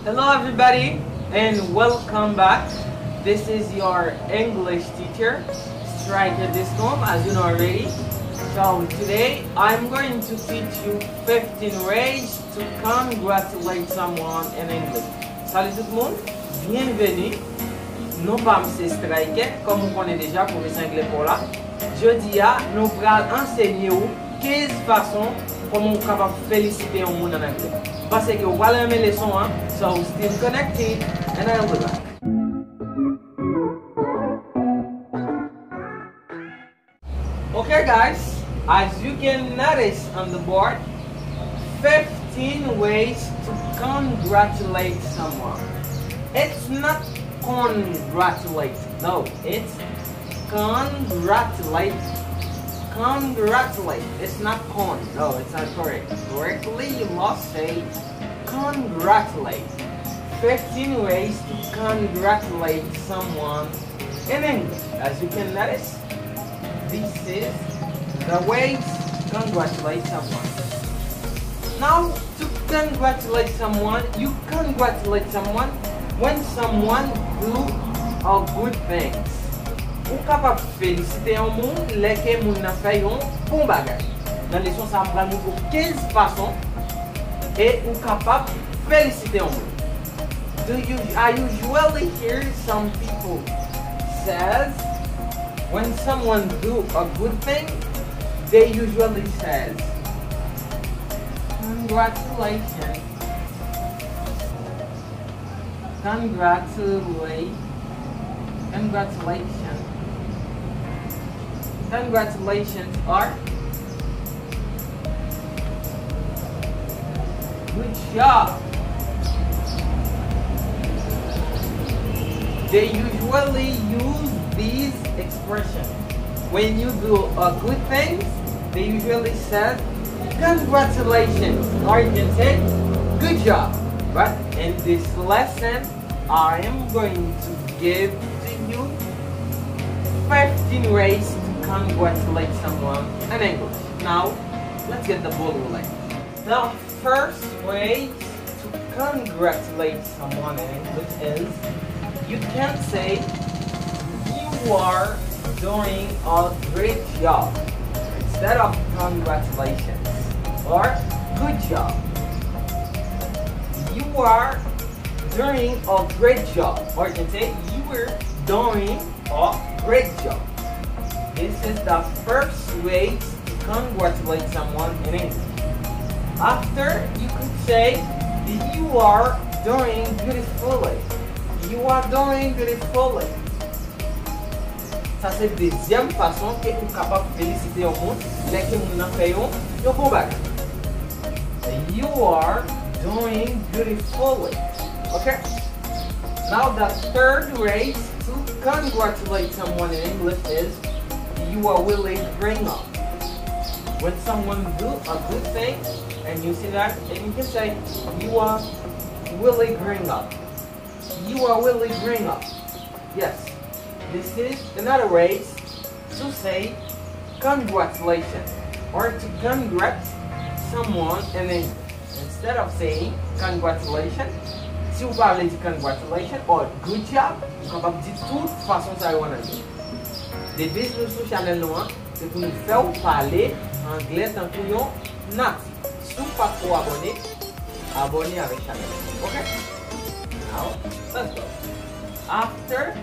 Hello everybody and welcome back. This is your English teacher, Stryker Descombe, as you know already. So today I'm going to teach you 15 ways to congratulate someone in English. Salut tout le monde, bienvenue. Non pas M. Stryker, comme vous connaissez déjà pour les anglais pour là. Jodia, nous allons enseigner 15 façons comment vous capable féliciter un monde en anglais. Parce que vous allez aimer les leçons, hein? So still connected and I'll be back. Okay guys, as you can notice on the board, 15 ways to congratulate someone. It's not congratulate, no, it's congratulate. Congratulate. It's not con. No, it's not correct. Correctly, you must say congratulate. 15 ways to congratulate someone in English. As you can notice, this is the ways to congratulate someone. Now, to congratulate someone, you congratulate someone when someone do a good thing. Ou capable féliciter un monde lesquels moun nan fait un bon bagage. Dans leçon ça prend nous pour 15 façons et ou capable féliciter un monde. I usually hear some people says when someone do a good thing, they usually says congratulations. Congratulations. Congratulations or good job. They usually use these expressions. When you do a good thing, they usually say congratulations or you can say good job. But in this lesson, I am going to give to you 15 ways to congratulate someone in English. Now, let's get the ball rolling. The first way to congratulate someone in English is you can say you are doing a great job instead of congratulations or good job. You are doing a great job, or you can say you were doing a great job. This is the first way to congratulate someone in English. After, you could say you are doing beautifully. You are doing beautifully. Ça c'est la deuxième façon que vous êtes capable de féliciter au monde, mais que vous n'avez pas fait un bon bagage. You are doing beautifully. Okay? Now the third way to congratulate someone in English is you are really growing up. When someone do a good thing and you see that, and you can say you are really growing up. You are really growing up. Yes. This is another way to say congratulations or to congratulate someone in English. Instead of saying congratulations, si vous parlez de congratulations or good job, vous pouvez dire toute façon ça va dire. Le business sur Chanèl noir, c'est pour nous faire parler anglais tant que nous natif. Si vous pas trop abonné, abonnez avec Chanèl. Okay? Now, let's go. After,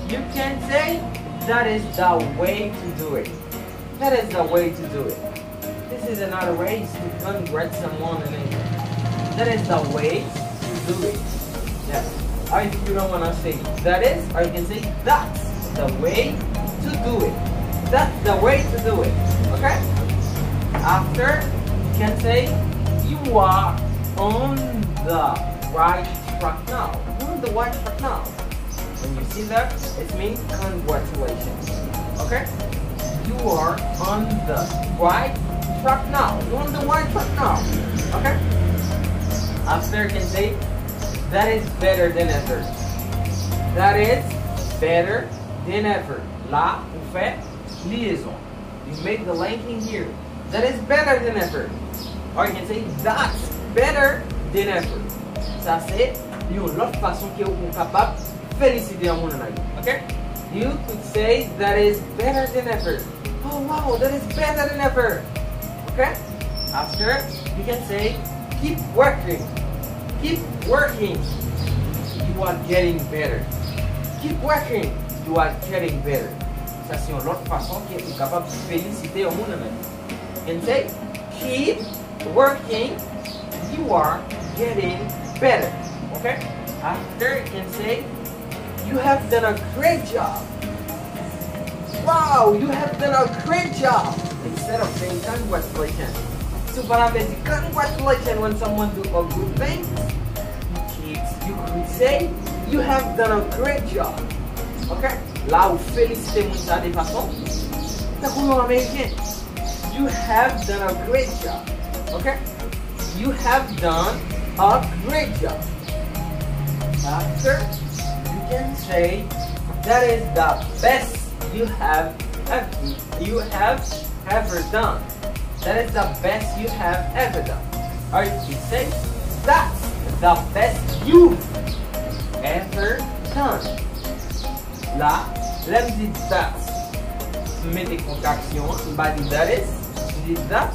you can say that is the way to do it. That is the way to do it. This is another way to congratulate someone in English. That is the way to do it. Yes. Or if you don't want to say that is, or you can say that's the way to do it. That's the way to do it. Okay? After, you can say you are on the right track now. You're on the right track now. When you see that, it means congratulations. Okay? You are on the right track now. You're on the right track now. Okay? After, you can say that is better than ever. That is better than ever. Là, vous faites liaison. You make the linking here. That is better than ever. Or you can say that's better than ever. Ça c'est une autre façon que vous êtes capable de féliciter un monde. Okay? You could say that is better than ever. Oh wow, that is better than ever. Okay? After, you can say keep working. Keep working. You are getting better. Keep working. You are getting better. Ça c'est une autre façon que vous êtes capable de féliciter un monde. You can say keep working. You are getting better. Okay? After, you can say you have done a great job. Wow, you have done a great job. Instead of saying congratulations. So, but I mean, congratulations when someone do a good thing. You could say you have done a great job. Okay? Là, vous félicitez mon ça de façon. C'est comme en américain. You have done a great job. Okay? You have done a great job. After, you can say that is the best you have ever done. That is the best you have ever done. Or you can say that's the best you've ever done. Là, let me do that. Je mets des contractions. By the that is, je dis that.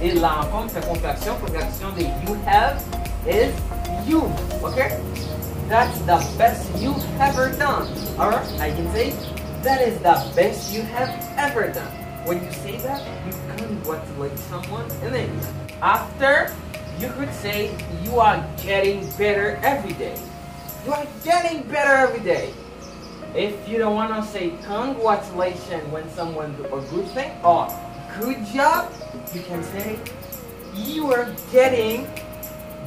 Et là encore, c'est contraction. Contraction de you have is you. Okay? That's the best you've ever done. Alright? I can say that is the best you have ever done. When you say that, you congratulate someone in English. After, you could say you are getting better every day. You are getting better every day. If you don't want to say congratulations when someone do a good thing or good job, you can say you are getting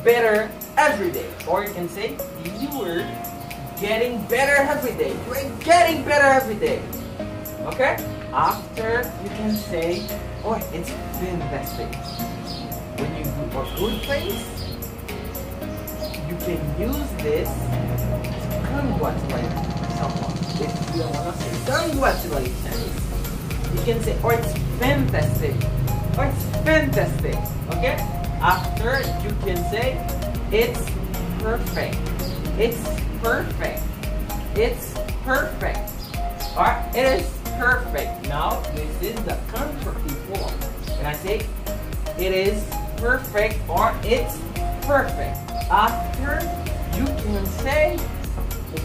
better every day. Or you can say you are getting better every day. You are getting better every day. Okay? After, you can say, oh, it's fantastic. When you do a good thing, you can use this to congratulate someone. If you don't want to say congratulations, you can say, oh, it's fantastic. Oh, it's fantastic. Okay? After, you can say, it's perfect. It's perfect. It's perfect. Or it is perfect. Now, this is the contractive form. When I say, it is perfect or it's perfect. After, you can say,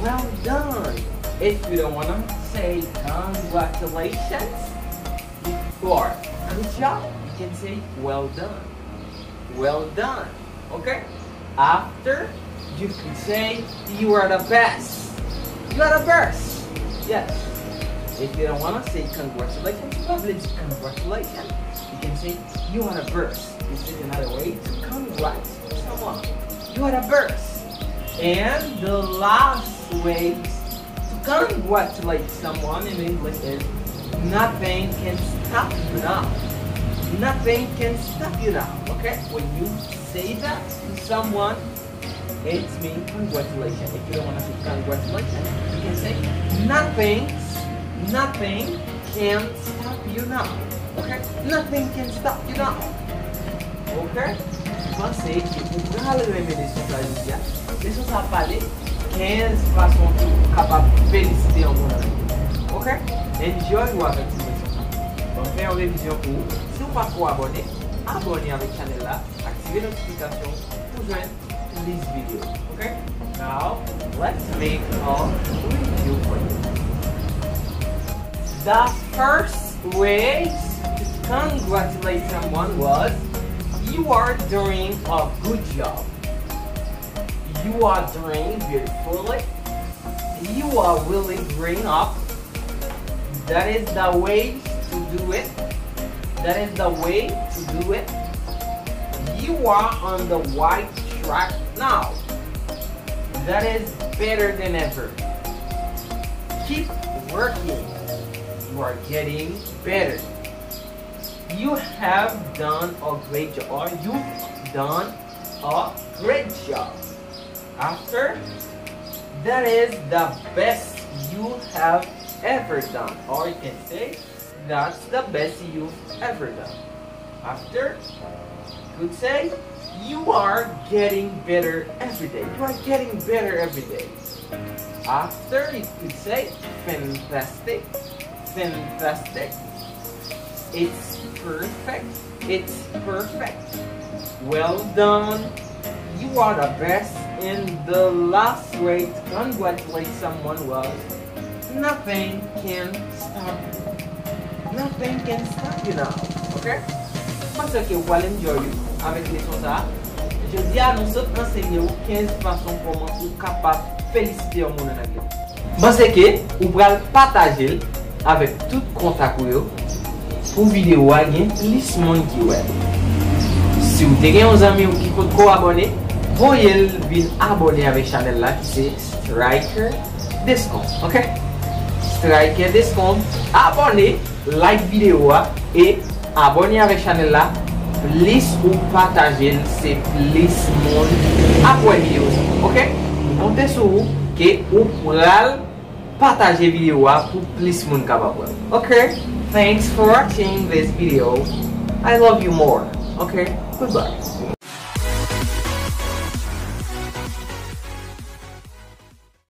well done. If you don't want to say congratulations or good job, you can say well done. Well done. Okay? After, you can say you are the best. You are the best. Yes. If you don't want to say congratulations, public congratulations, you can say you are the best. This is another way to congratulate someone. You are the best. And the last way to congratulate someone in English is nothing can stop you now. Nothing can stop you now. Okay? When you say that to someone, it means congratulations. If you don't want to say congratulations, you can say nothing can stop you now. Okay? Nothing can stop you now. Okay? Pensez que pour aller aimer les choses à l'India, les choses à parler 15 façons capables de féliciter en monde. Ok? Enjoy ou avec ces leçons. Donc, faire une révision pour vous. Si vous n'êtes pas abonné, abonnez avec Chanèl là, activez les notifications pour joindre this video. Ok? Now, let's make a review for you. The first way to congratulate someone was you are doing a good job. You are doing beautifully. You are really growing up. That is the way to do it. That is the way to do it. You are on the right track now. That is better than ever. Keep working. You are getting better. You have done a great job, or you've done a great job. After, that is the best you have ever done. Or you can say, that's the best you've ever done. After, you could say, you are getting better every day. You are getting better every day. After, you could say fantastic, fantastic. It's perfect, it's perfect. Well done. You are the best. And the last way to congratulate someone was nothing can stop you. Nothing can stop you now. Okay? Parce que vous allez enjoy avec les choses là. Je dis à nous autres enseigner 15 façons comment vous capable féliciter un monde en anglais. Parce que vous pral partager avec tout contact pour vidéo à gain plus monde qui ouais. Si vous avez un ami qui peut co-abonner, voyez vinn abonner avec Chanèl là qui c'est Stryker Descombe. Ok? Stryker Descombe. Abonnez, like vidéo et abonnez avec Chanèl là. Plis ou patajel, c'est plis moun après vidéo. Ok? Comptez sur vous que vous pral partager vidéo pour plus moun capable. Ok? Thanks for watching this video. I love you more. Okay? Goodbye.